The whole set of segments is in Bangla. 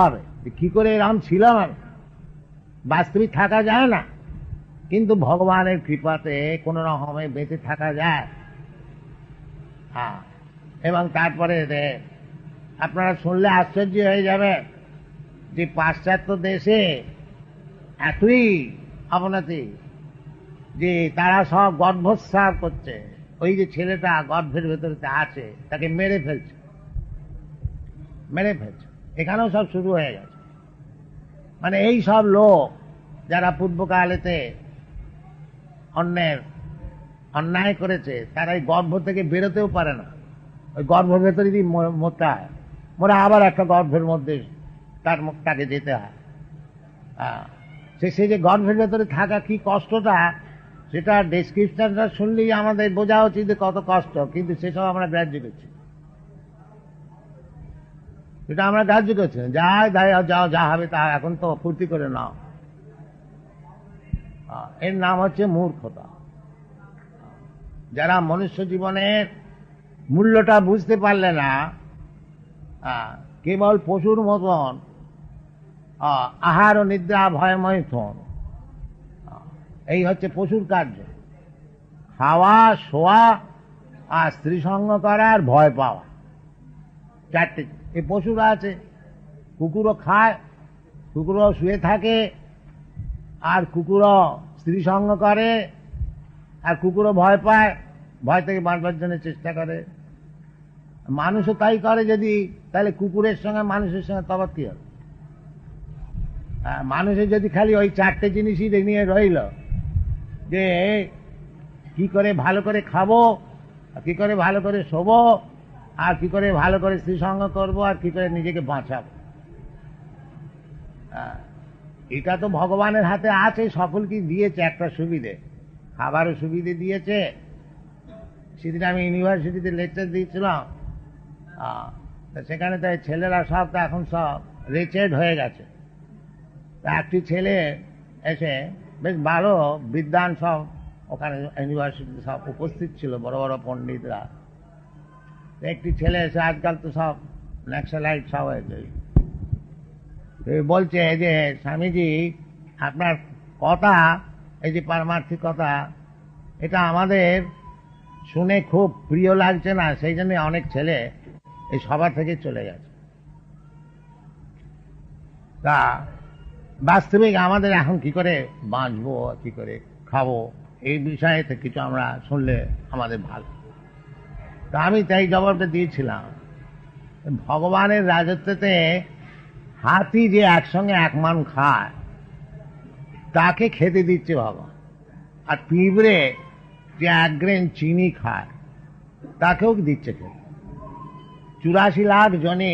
হবে কি করে এরকম ছিলাম আমি, বাস্তবিক থাকা যায় না, কিন্তু ভগবানের কৃপাতে কোন রকমে বেঁচে থাকা যায়। হ্যাঁ, এবং তারপরে আপনারা শুনলে আশ্চর্য হয়ে যাবে যে পাশ্চাত্য দেশে এতই অবনতি যে তারা সব গর্ভস্রাব করছে। ওই যে ছেলেটা গর্ভের ভেতরে আছে তাকে মেরে ফেলছে। এখানেও সব শুরু হয়ে গেছে। মানে এই সব লোক যারা পূর্বকালেতে অন্যায় করেছে, তারা এই গর্ভ থেকে বেরোতেও পারে না। ওই গর্ভের ভেতরে যদি মরতে হয়, মরে আবার একটা গর্ভের মধ্যে তাকে যেতে হয়। সে যে গর্ভের ভেতরে থাকা কি কষ্টটা, সেটা ডেসক্রিপশনটা শুনলেই আমাদের বোঝা উচিত যে কত কষ্ট, কিন্তু সেসব আমরা গ্রাহ্য করছি। সেটা আমরা গ্রাহ্য করছি না, যাও যা হবে তা এখন তো ফুর্তি করে নাও। এর নাম হচ্ছে মূর্খতা। যারা মনুষ্য জীবনের মূল্যটা বুঝতে পারলে না, কেবল পশুর মতন আহার ও নিদ্রা ভয়ময় থন, এই হচ্ছে পশুর কার্য। খাওয়া, শোয়া আর স্ত্রী সঙ্গ করা আর ভয় পাওয়া, চারটে। এই পশুরা আছে, কুকুরও খায়, কুকুরও শুয়ে থাকে, আর কুকুরও স্ত্রী সঙ্গ করে, আর কুকুরও ভয় পায়, ভয় থেকে বাঁচবার জন্য চেষ্টা করে। মানুষও তাই করে। যদি তাহলে কুকুরের সঙ্গে মানুষের সঙ্গে তফাৎ কি হবে? মানুষের যদি খালি ওই চারটে জিনিসই নিয়ে রইল, যে কি করে ভালো করে খাবো, কি করে ভালো করে শোবো, আর কি করে ভালো করে স্ত্রী সঙ্গ করবো, আর কি করে নিজেকে বাঁচাবো, এটা তো ভগবানের হাতে আছে। সকলকে দিয়েছে একটা সুবিধে, খাবারও সুবিধে দিয়েছে। সেদিন আমি ইউনিভার্সিটিতে লেকচার দিয়েছিলাম, সেখানে তাই ছেলেরা সব তো এখন সব রিচেড হয়ে গেছে। একটি ছেলে এসে, বেশ ভালো বিদ্বান সব ওখানে ইউনিভার্সিটিতে সব উপস্থিত ছিল, বড় বড় পণ্ডিতরা। একটি ছেলে এসে, আজকাল তো সব ন্যাক্সালাইট সব হয়েছে, বলছে যে স্বামীজি আপনার কথা, এই যে পারমার্থিক কথা, এটা আমাদের শুনে খুব প্রিয় লাগছে না, সেই জন্য অনেক ছেলে এই সভা থেকে চলে গেছে। তা বাস্তবিক আমাদের এখন কি করে বাঁচবো, কি করে খাবো, এই বিষয়ে কিছু আমরা শুনলে আমাদের ভালো। তা আমি তাই জবাবটা দিয়েছিলাম, ভগবানের রাজত্বতে হাতি যে একসঙ্গে এক মান খায় তাকে খেতে দিচ্ছে ভগবান, আর পিঁপড়ে যে 1 গ্রেন চিনি খায় তাকেও দিচ্ছে খেতে। 84 লাখ জনে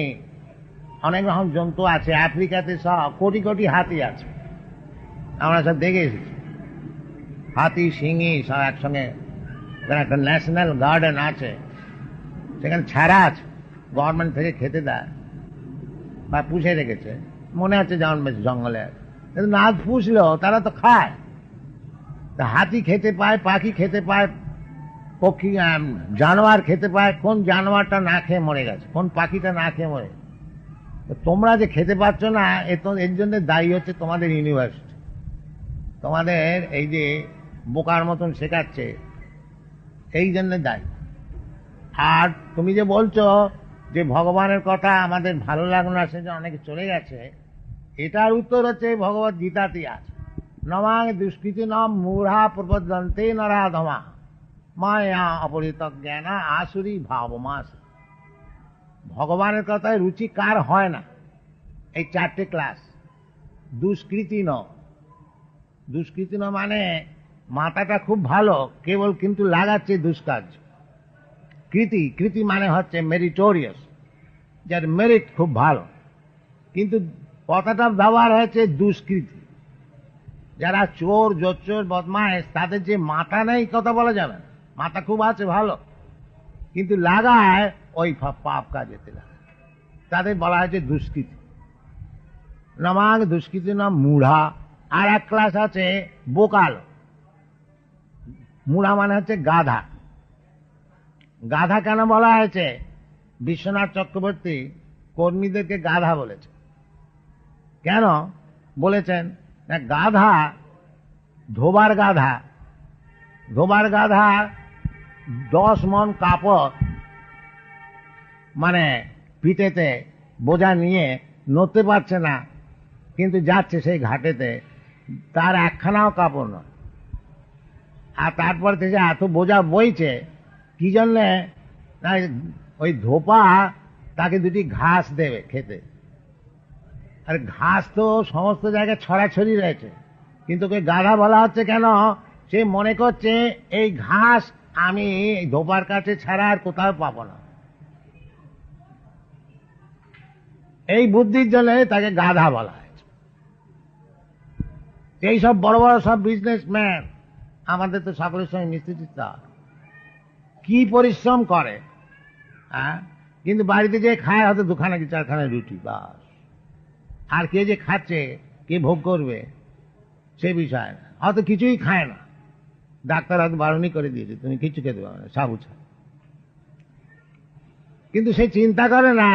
অনেক রকম জন্তু আছে, আফ্রিকাতে সব কোটি কোটি হাতি আছে, আমরা সব দেখে এসেছি। হাতি, সিংহী সব একসঙ্গে। একটা ন্যাশনাল গার্ডেন আছে, সেখানে ছাড়া আছে, গভর্নমেন্ট থেকে খেতে দেয় বা পুষে রেখেছে, মনে আছে যেমন বেশ জঙ্গলে। কিন্তু না পুষলেও তারা তো খায়। তা হাতি খেতে পায়, পাখি খেতে পায়, পক্ষী জানোয়ার খেতে পায়। কোন জানোয়ারটা না খেয়ে মরে গেছে, কোন পাখিটা না খেয়ে মরে? তোমরা যে খেতে পাচ্ছ না, এর জন্য দায়ী হচ্ছে তোমাদের ইউনিভার্সিটি, তোমাদের এই যে বোকার মতন শেখাচ্ছে, এই জন্য দায়ী। আর তুমি যে বলছো যে ভগবানের কথা আমাদের ভালো লাগলো না, সেটা অনেকে চলে গেছে, এটার উত্তর হচ্ছে ভগবত গীতাতেই আছে। নমাং দুষ্কৃতি নাম মূঢ়া প্রবদন্তে নরাধমা মায়া অপরিত জ্ঞানা আসুরি ভাবমাস। ভগবানের কথায় রুচি কার হয় না? এই 4টে ক্লাস। দুষ্কৃতি ন, দুষ্কৃতি ন মানে মাথাটা খুব ভালো, কেবল কিন্তু লাগাচ্ছে দুষ্কার্য। কৃতি, কৃতি মানে হচ্ছে মেরিটোরিয়াস, যার মেরিট খুব ভালো, কিন্তু কথাটা ব্যবহার হয়েছে দুষ্কৃতি। যারা চোর, জোচ্চোর, বদমাইশ, তাদের যে মাথা নেই কথা বলা যাবে না। মাথা খুব আছে ভালো, কিন্তু লাগায় ওই পাপ কাজেতে লাগায়, তাদের বলা হয়েছে দুষ্কৃতি। নমাং দুষ্কৃতি নাম মূঢ়া। আর এক ক্লাস আছে বোকাল। মূঢ়া মানে হচ্ছে গাধা। গাধা কেন বলা হয়েছে? বিশ্বনাথ চক্রবর্তী কর্মীদেরকে গাধা বলেছে। কেন বলেছেন না, গাধা, ধোবার গাধা, 10 মন কাপড় মানে পিঠেতে বোঝা নিয়ে নড়তে পারছে না, কিন্তু যাচ্ছে সেই ঘাটেতে, তার একখানাও কাপড় নয়। আর তারপর থেকে এত বোঝা বইছে কি জন্যে না, ওই ধোপা তাকে দুটি ঘাস দেবে খেতে। আর ঘাস তো সমস্ত জায়গায় ছড়াছড়ি রয়েছে, কিন্তু ওকে গাধা বলা হচ্ছে কেন? সে মনে করছে এই ঘাস আমি এই ধোপার কাছে ছাড়া আর কোথাও পাবো না। এই বুদ্ধির জন্য তাকে গাধা বলা হয়েছে। এই সব বড় বড় সব বিজনেসম্যান আমাদের তো সকলের সঙ্গে মিশতে কি পরিশ্রম করে, হ্যাঁ, কিন্তু বাড়িতে যে খায় হয়তো 2খানা কি 4খানা রুটি, বাস। আর কে যে খাচ্ছে, কে ভোগ করবে সে বিষয় না, হয়তো কিছুই খায় না, ডাক্তার হয়তো বারণই করে দিয়েছে তুমি কিছু খেতে পারবে না, সাবু ছাড়া। কিন্তু সে চিন্তা করে না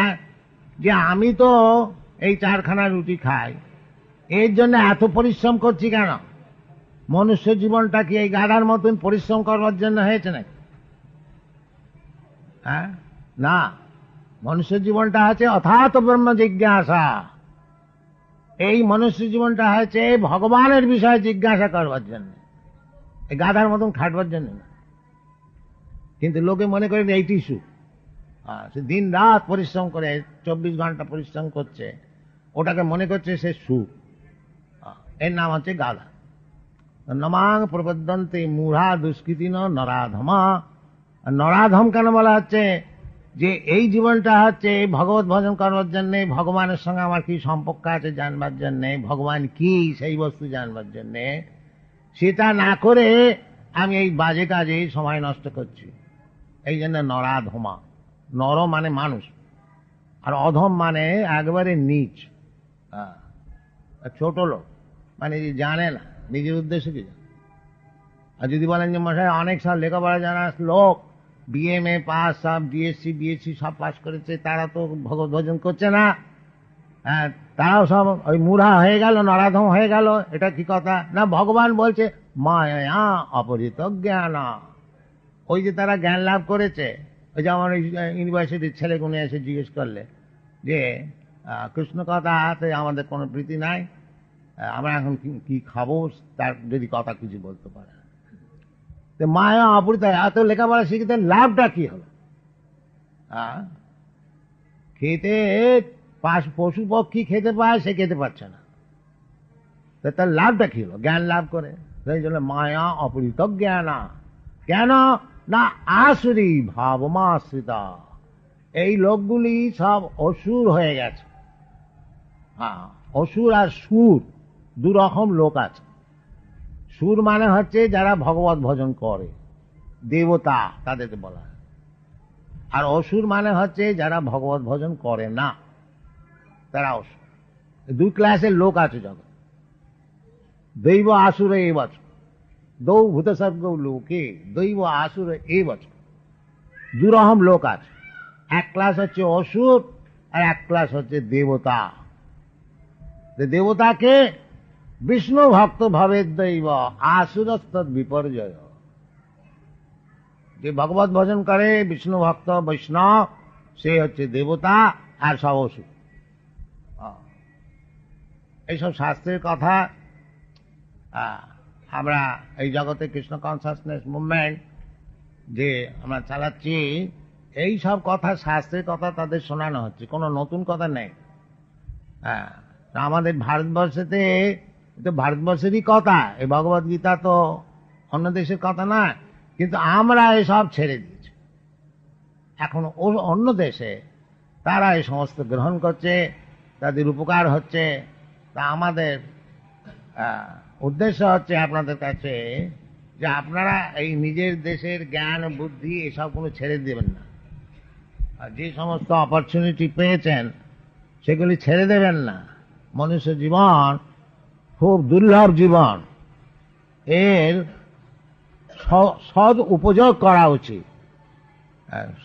যে আমি তো এই 4খানা রুটি খাই, এর জন্য এত পরিশ্রম করছি কেন? মনুষ্য জীবনটা কি এই গাধার মতন পরিশ্রম করবার জন্য হয়েছে নাকি? হ্যাঁ, না, মনুষ্য জীবনটা আছে অথাত ব্রহ্ম জিজ্ঞাসা। এই মনুষ্য জীবনটা হয়েছে ভগবানের বিষয়ে জিজ্ঞাসা করবার জন্য, এই গাধার মতন খাটবার জন্য না। কিন্তু লোকে মনে করেন এইটি সুখ। সে দিন রাত পরিশ্রম করে 24 ঘন্টা পরিশ্রম করছে, ওটাকে মনে করছে সে সুখ। এর নাম হচ্ছে গাধা। নমাং প্রবদন্তে মূঢ়া দুষ্কৃতি নরাধমা। নরাধম কেন বলা হচ্ছে? যে এই জীবনটা হচ্ছে ভগবত ভজন করবার জন্যে, ভগবানের সঙ্গে আমার কি সম্পর্ক আছে জানবার জন্যে, ভগবান কি সেই বস্তু জানবার জন্যে, সেটা না করে আমি এই বাজে কাজে সময় নষ্ট করছি। এই জন্য নরাধমা। নর মানে মানুষ, আর অধম মানে একবারে নিচ, ছোট লোক, মানে জানে না নিজের উদ্দেশ্য কি। আর যদি বলেন যে মশাই অনেক সাল লেখাপড়া জানা লোক, বিএমএ পাস, সব ডিএসসি বিএসসি সব পাস করেছে, তারা তো ভগবত ভজন করছে না, হ্যাঁ, তারাও সব ওই মূঢ়া হয়ে গেল, নরাধম হয়ে গেল। এটা কি কথা? না, ভগবান বলছে মায়া অপরিত জ্ঞান। ওই যে তারা জ্ঞান লাভ করেছে, ওই যে আমার ইউনিভার্সিটির ছেলেগুলো এসে জিজ্ঞেস করলে যে কৃষ্ণ কথাতে আমাদের কোনো প্রীতি নাই, আমরা এখন কি খাবো, তার যদি কথা কিছু বলতে পারে। মায়া অপরিত, এত লেখাপড়া শিখতে লাভটা কি হলো? খেতে পশু পক্ষী খেতে পায়, সে খেতে পারছে না, তার লাভটা কি হলো? জ্ঞান লাভ করে। সেই জন্য মায়া অপরিত জ্ঞান। কেন না? আসুরি ভাবমাশ্রিতা। এই লোকগুলি সব অসুর হয়ে গেছে। হ্যাঁ, অসুর আর সুর দুরকম লোক আছে। সুর মানে হচ্ছে যারা ভগবত ভজন করে, দেবতা, তাদেরকে বলা হয়। আর অসুর মানে হচ্ছে যারা ভগবত ভজন করে না, তারা অসুর। 2 ক্লাসের লোক আছে জগৎ। দৈব আসুর এই বছর, দৌ ভূত সর্গ লোকে দৈব আসুর এই বছর, 2 রকম লোক আছে। এক ক্লাস হচ্ছে অসুর, আর এক ক্লাস হচ্ছে দেবতা। দেবতাকে বিষ্ণু ভক্ত ভাবে দৈব, আসুরস্তদ বিপর্যয়। যে ভগবত ভজন করে, বিষ্ণু ভক্ত বৈষ্ণব, সে হচ্ছে দেবতা, আর সব অসুর। এইসব শাস্ত্রের কথা আমরা এই জগতে কৃষ্ণ কনসাসনেস মুভমেন্ট যে আমরা চালাচ্ছি, এই সব কথা শাস্ত্রের কথা তাদের শোনানো হচ্ছে, কোনো নতুন কথা নেই। আমাদের ভারতবর্ষেতে তো ভারতবর্ষেরই কথা, এই ভগবত গীতা তো অন্য দেশের কথা না, কিন্তু আমরা এসব ছেড়ে দিয়েছি। এখন অন্য দেশে তারা এই সমস্ত গ্রহণ করছে, তাদের উপকার হচ্ছে। তা আমাদের উদ্দেশ্য হচ্ছে আপনাদের কাছে যে আপনারা এই নিজের দেশের জ্ঞান বুদ্ধি এসব কোনো ছেড়ে দেবেন না। আর যে সমস্ত অপরচুনিটি পেয়েছেন সেগুলি ছেড়ে দেবেন না। মনুষ্য জীবন খুব দুর্লভ জীবন, এর সদ উপযোগ করা উচিত।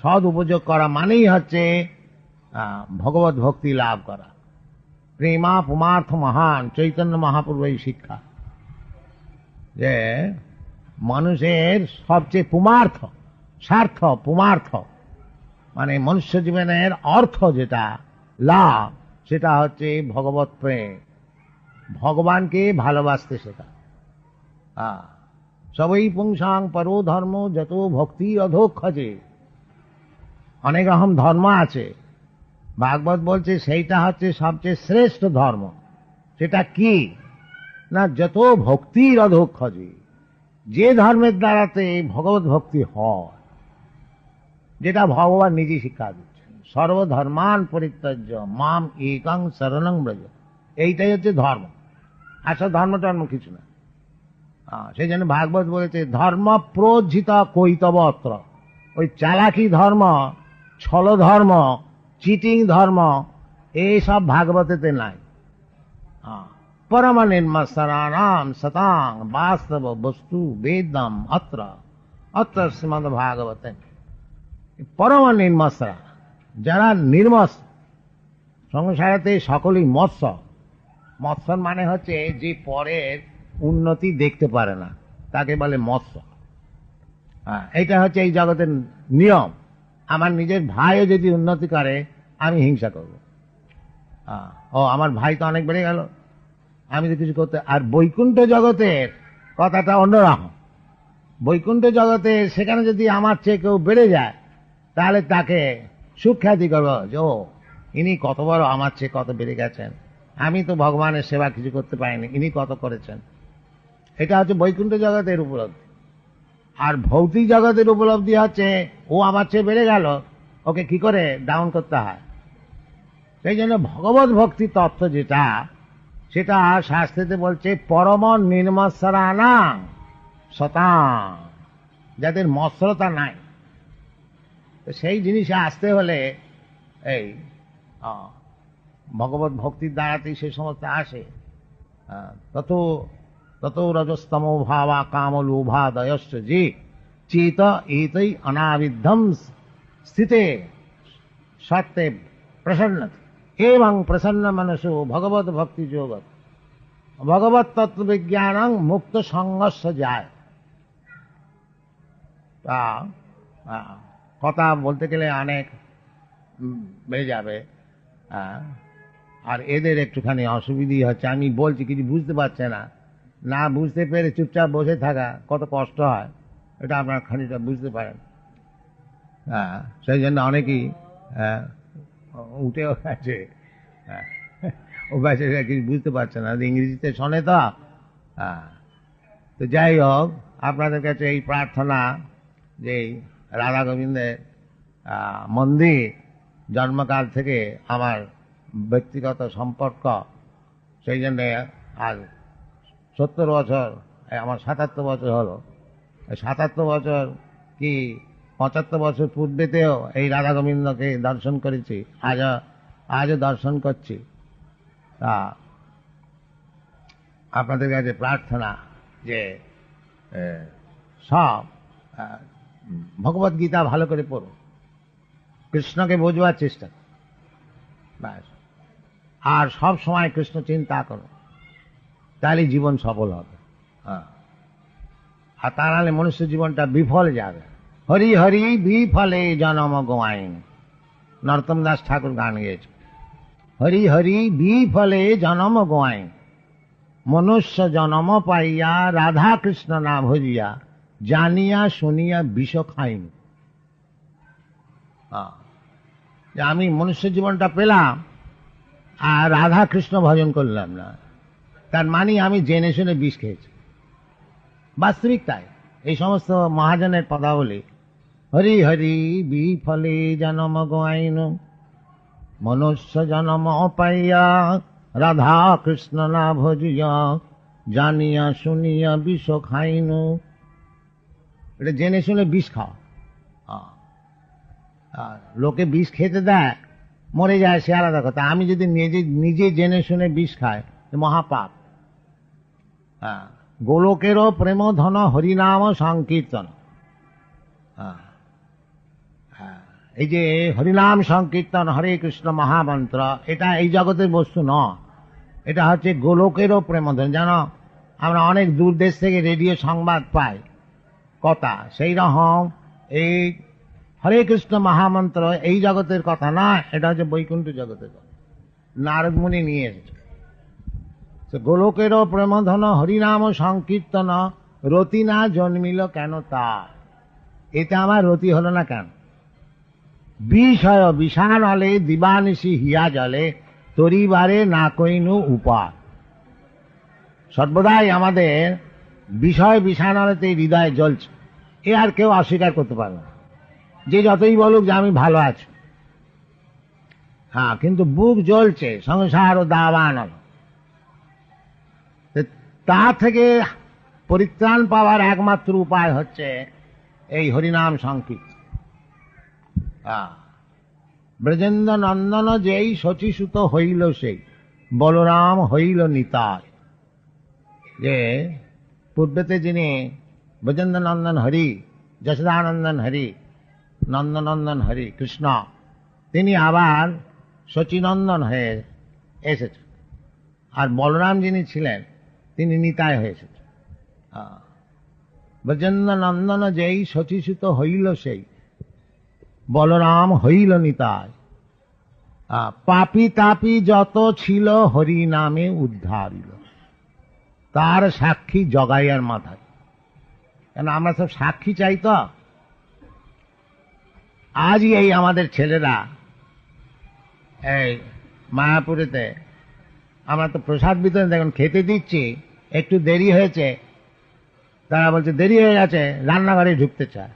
সদ উপযোগ করা মানেই হচ্ছে ভগবত ভক্তি লাভ করা, প্রেমা পুমার্থ মহান, চৈতন্য মহাপ্রভু এই শিক্ষা যে মানুষের সবচেয়ে পুমার্থ, স্বার্থ পুমার্থ মানে মনুষ্য জীবনের অর্থ যেটা লাভ, সেটা হচ্ছে ভগবত প্রেম, ভগবানকে ভালোবাসতে শেখা। সবই পুংসাং পরো ধর্ম যত ভক্তি অধোক্ষজে। অনেক রকম ধর্ম আছে, ভাগবত বলছে সেইটা হচ্ছে সবচেয়ে শ্রেষ্ঠ ধর্ম। সেটা কি না, যত ভক্তির অধোক্ষজে, যে ধর্মের দ্বারাতে ভগবত ভক্তি হয়, যেটা ভগবান নিজে শিক্ষা দিচ্ছেন। সর্বধর্মান পরিত্যাজ্য মাম একং শরণং ব্রজ, এইটাই হচ্ছে ধর্ম। আসলে ধর্ম টর্ম কিছু না। সেই জন্য ভাগবত বলেছে ধর্ম প্রজ্জিত কৈতব অত্র। ওই চালাকি ধর্ম, ছল ধর্ম, চিটিং ধর্ম, এইসব ভাগবতেতে নাই। পরম নির্মৎসরাণাম সতাং বাস্তব বস্তু বেদম অত্র অত্র শ্রীমদ ভাগবতে। পরম নির্মৎসরা, যারা নির্মৎস, সংসারেতে সকলেই মৎস্য। মৎস্য মানে হচ্ছে যে পরের উন্নতি দেখতে পারে না, তাকে বলে মৎস্য। এটা হচ্ছে এই জগতের নিয়ম। আমার নিজের ভাইও যদি উন্নতি করে আমি হিংসা করব। ও আমার ভাই তো অনেক বেড়ে গেল, আমি তো কিছু করতে। আর বৈকুণ্ঠ জগতের কথাটা অন্যরকম। বৈকুণ্ঠ জগতে সেখানে যদি আমার চেয়ে কেউ বেড়ে যায়, তাহলে তাকে সুখ্যাতি করবো যে ও ইনি কত বড়, আমার চেয়ে কত বেড়ে গেছেন, আমি তো ভগবানের সেবা কিছু করতে পারিনি, ইনি কত করেছেন। এটা হচ্ছে বৈকুণ্ঠ জগতের উপলব্ধি। আর ভৌতিক জগতের উপলব্ধি হচ্ছে ও আমার চেয়ে বেড়ে গেল, ওকে কি করে ডাউন করতে হয়। সেই জন্য ভগবত ভক্তি তত্ত্ব যেটা, সেটা শাস্ত্রেতে বলছে পরম নির্মৎসরাণা শতাং, যাদের মৎসরতা নাই। সেই জিনিসে আসতে হলে এই ভগবত ভক্তির দ্বারাতেই সে সমস্ত আসে। তত তত রজস্তম ভাবা কাম লোভাদয়শ্চ যে চেত এতই অনাবিদ্ধম স্থিতে সত্যে প্রসন্ন এবং প্রসন্ন মনসো ভগবত ভক্তি যোগত ভগবত তত্ত্ববিজ্ঞানং মুক্ত সংঘর্ষ যায়। কথা বলতে গেলে অনেক বেড়ে যাবে। আর এদের একটুখানি অসুবিধা হচ্ছে, আমি বলছি কিছু বুঝতে পারছে না, না বুঝতে পেরে চুপচাপ বসে থাকা কত কষ্ট হয়, এটা আপনার খানিকটা বুঝতে পারেন। সেই জন্য অনেকেই উঠেও গেছে, ও ব্যাসে কিছু বুঝতে পারছে না, ইংরেজিতে শোনে তো। তো যাই হোক, আপনাদের কাছে এই প্রার্থনা যে রাধা গোবিন্দের মন্দির জন্মকাল থেকে আমার ব্যক্তিগত সম্পর্ক, সেই জন্যে আজ 70 বছর, আমার 77 বছর হলো। 77 বছর কি 75 বছর পূর্বেতেও এই রাধা গোবিন্দকে দর্শন করেছি, আজও দর্শন করছি। তা আপনাদের কাছে প্রার্থনা যে সব ভগবত গীতা ভালো করে পড়ো, কৃষ্ণকে বোঝবার চেষ্টা করো, ব্যাস। আর সব সময় কৃষ্ণ চিন্তা করো, তাহলে জীবন সফল হবে। আর তা নাহলে মনুষ্য জীবনটা বিফলে যাবে। হরি হরি বিফলে জনম গোয়াইন, নরোত্তম দাস ঠাকুর গান গেয়েছে। হরি হরি বিফলে জনম গোয়াইন, মনুষ্য জনম পাইয়া রাধা কৃষ্ণ না ভজিয়া, জানিয়া শুনিয়া বিষ খাইন। আমি মনুষ্য জীবনটা পেলাম আর রাধা কৃষ্ণ ভজন করলাম না, তার মানে আমি জেনে শুনে বিষ খেয়েছি। বাস্তবিক তাই। এই সমস্ত মহাজনের কথা বলি, হরি হরি বিফলে জনম গোয়াইন, মনুষ্য জনম পাইয়া রাধা কৃষ্ণ না ভজিয়া, জানিয়া শুনিয়া বিষ খাইন। এটা জেনে শুনে বিষ খাও। লোকে বিষ খেতে দেয়, মরে যায়, সে আলাদা কথা। আমি যদি নিজে জেনে শুনে বিষ খাই, মহাপাপ। গোলকেরও প্রেম ধন হরিনাম সংকীর্তন। এই যে হরিনাম সংকীর্তন, হরে কৃষ্ণ মহামন্ত্র, এটা এই জগতের বস্তু নয়, এটা হচ্ছে গোলকেরও প্রেমধন। যেন আমরা অনেক দূর দেশ থেকে রেডিও সংবাদ পাই কথা, সেই রকম এই হরে কৃষ্ণ মহামন্ত্র এই জগতের কথা না, এটা হচ্ছে বৈকুণ্ঠ জগতের কথা, নারদ মুনি নিয়ে এসেছে। গোলকেরও প্রেমধন হরিনাম সংকীর্তন, রতি না জন্মিল কেন তার? এতে আমার রতি হলো না কেন? বিষয় বিষাণ হলে দিবানিশি হিয়া জলে, তরিবারে না কইনু উপায়। সর্বদাই আমাদের বিষয় বিষাণালতে হৃদয়ে জ্বলছে, এ আর কেউ অস্বীকার করতে পারবে না। যে যতই বলুক যে আমি ভালো আছি, হ্যাঁ, কিন্তু বুক জ্বলছে সংসার ও দাবান। তা থেকে পরিত্রাণ পাওয়ার একমাত্র উপায় হচ্ছে এই হরিনাম সংকীর্তন। ব্রজেন্দ্র নন্দন যেই শচীসুত হইল সেই, বলরাম হইল নিতাই। যে পূর্বেতে যিনি ব্রজেন্দ্র নন্দন হরি, যশোদানন্দন হরি, নন্দনন্দন হরি কৃষ্ণ, তিনি আবার শচীনন্দন হয়ে এসেছেন। আর বলরাম যিনি ছিলেন তিনি নিতাই হয়ে এসেছেন। ব্রজেন্দ্র নন্দন যেই শচীসুত হইল সেই, বলরাম হইল নিতাই। পাপি তাপি যত ছিল হরি নামে উদ্ধারিল, তার সাক্ষী জগাইয়ার মাথায়। কেন আমরা সব সাক্ষী চাই তো। আজই এই আমাদের ছেলেরা এই মায়াপুরেতে আমরা তো প্রসাদ বিতরণ দেখুন খেতে দিচ্ছি, একটু দেরি হয়েছে, তারা বলছে দেরি হয়ে গেছে, রান্নাঘরে ঢুকতে চায়,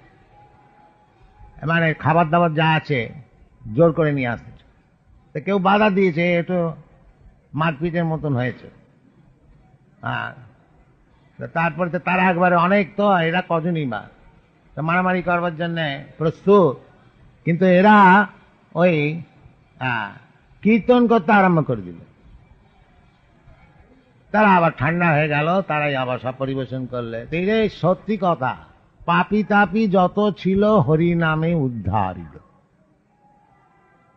মানে খাবার দাবার যা আছে জোর করে নিয়ে আসতে। তো কেউ বাধা দিয়েছে, একটু মারপিটের মতন হয়েছে। হ্যাঁ, তারপরে তো তারা একবারে অনেক, তো এরা কজনই বা মারামারি করবার জন্য প্রস্তুত, কিন্তু এরা ওই কীর্তন করতে আরম্ভ করে দিল। তারা আবার ঠান্ডা হয়ে গেল, তারাই আবার সব পরিবেশন করলে। এই সত্যি কথা, পাপি তাপি যত ছিল হরি নামে উদ্ধারিত,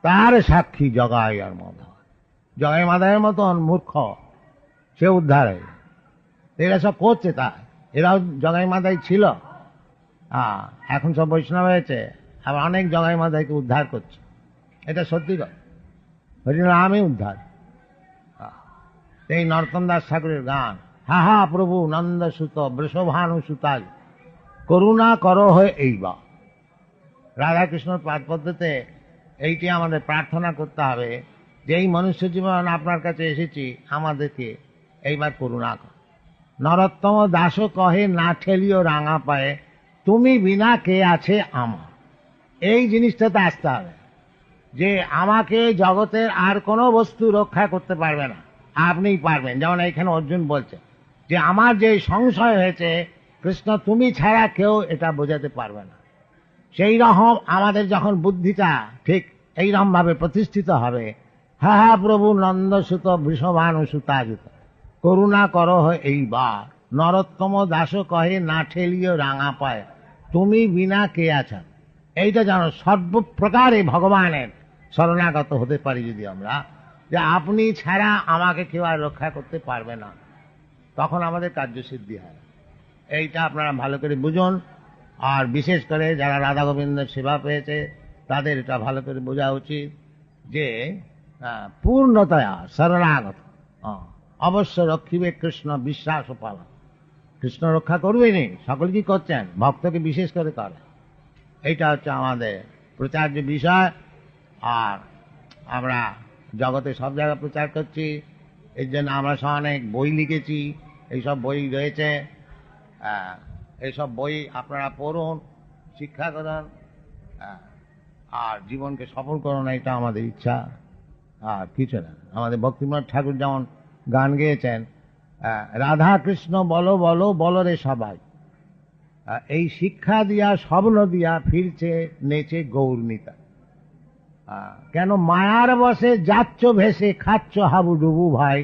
তার সাক্ষী জগাই আর মাধব। জগাই মাধবের মতন মূর্খ সে উদ্ধার হয়ে, এরা সব করছে। তা এরাও জগাই মাধাই ছিল, এখন সব বৈষ্ণব হয়েছে, আবার অনেক জগাই মাধাইকে উদ্ধার করছে। এটা সত্যি কথা, হরিনামে উদ্ধার। এই নরোত্তম দাস ঠাকুরের গান, হা হা প্রভু নন্দ সুত বৃষভানু সুতাজ, করুণা করো হয়ে এইবা। রাধাকৃষ্ণর পাদ পদ্ধতিতে এইটি আমাদের প্রার্থনা করতে হবে যে এই মনুষ্য জীবন আপনার কাছে এসেছি, আমাদেরকে এইবার করুণা কর। নরোত্তম দাসও কহে না ঠেলিও রাঙা পায়ে, তুমি বিনা কে আছে আমার। এই জিনিসটাতে আসতে হবে যে আমাকে জগতের আর কোনো বস্তু রক্ষা করতে পারবে না, আপনিই পারবেন। যেমন এইখানে অর্জুন বলছে যে আমার যে সংশয় হয়েছে কৃষ্ণ তুমি ছাড়া কেউ এটা বোঝাতে পারবে না। সেই রকম আমাদের যখন বুদ্ধিটা ঠিক এইরকম ভাবে প্রতিষ্ঠিত হবে, হা হা প্রভু নন্দসুত বৃষভানু সুতাযুত, করুণা করো এইবার। নরোত্তম দাস কহে না ঠেলিও রাঙা পায়, তুমি বিনা কে আছো। এইটা যেন সর্বপ্রকারে ভগবানের শরণাগত হতে পারি যদি আমরা, যে আপনি ছাড়া আমাকে কেউ আর রক্ষা করতে পারবে না, তখন আমাদের কার্যসিদ্ধি হয়। এইটা আপনারা ভালো করে বুঝুন। আর বিশেষ করে যারা রাধা গোবিন্দের সেবা পেয়েছে তাদের এটা ভালো করে বোঝা উচিত যে পূর্ণতয়া শরণাগত অবশ্য রক্ষিবে কৃষ্ণ বিশ্বাস ও পালন। কৃষ্ণ রক্ষা করবেনি, সকল কি করছেন, ভক্তকে বিশেষ করে করে। এইটা হচ্ছে আমাদের প্রচার্য বিষয়। আর আমরা জগতে সব জায়গায় প্রচার করছি, এর জন্য আমরা সব অনেক বই লিখেছি, এইসব বই রয়েছে। এইসব বই আপনারা পড়ুন, শিক্ষা করুন, আর জীবনকে সফল করুন, এটা আমাদের ইচ্ছা, আর কিছু না। আমাদের ভক্তিবিনোদ ঠাকুর যেমন গান গেয়েছেন, রাধা কৃষ্ণ বলো বলো বলো রে সবাই, এই শিক্ষা দিয়া স্বপ্ন দিয়া ফিরছে নেচে গৌরনীতা। কেন মায়ার বসে যাচ্ছ ভেসে খাচ্ছ হাবুডুবু ভাই,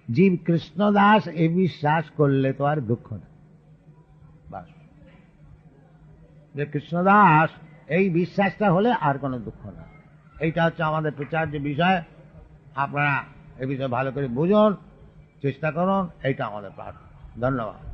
জীব কৃষ্ণদাস এ বিশ্বাস করলে তো আর দুঃখ না। বাস, যে কৃষ্ণদাস এই বিশ্বাসটা হলে আর কোনো দুঃখ না। এইটা হচ্ছে আমাদের প্রচার্য বিষয়। আপনারা এ বিষয়ে ভালো করে বুঝুন, চেষ্টা করুন, এইটা আমাদের প্রার্থনা। ধন্যবাদ।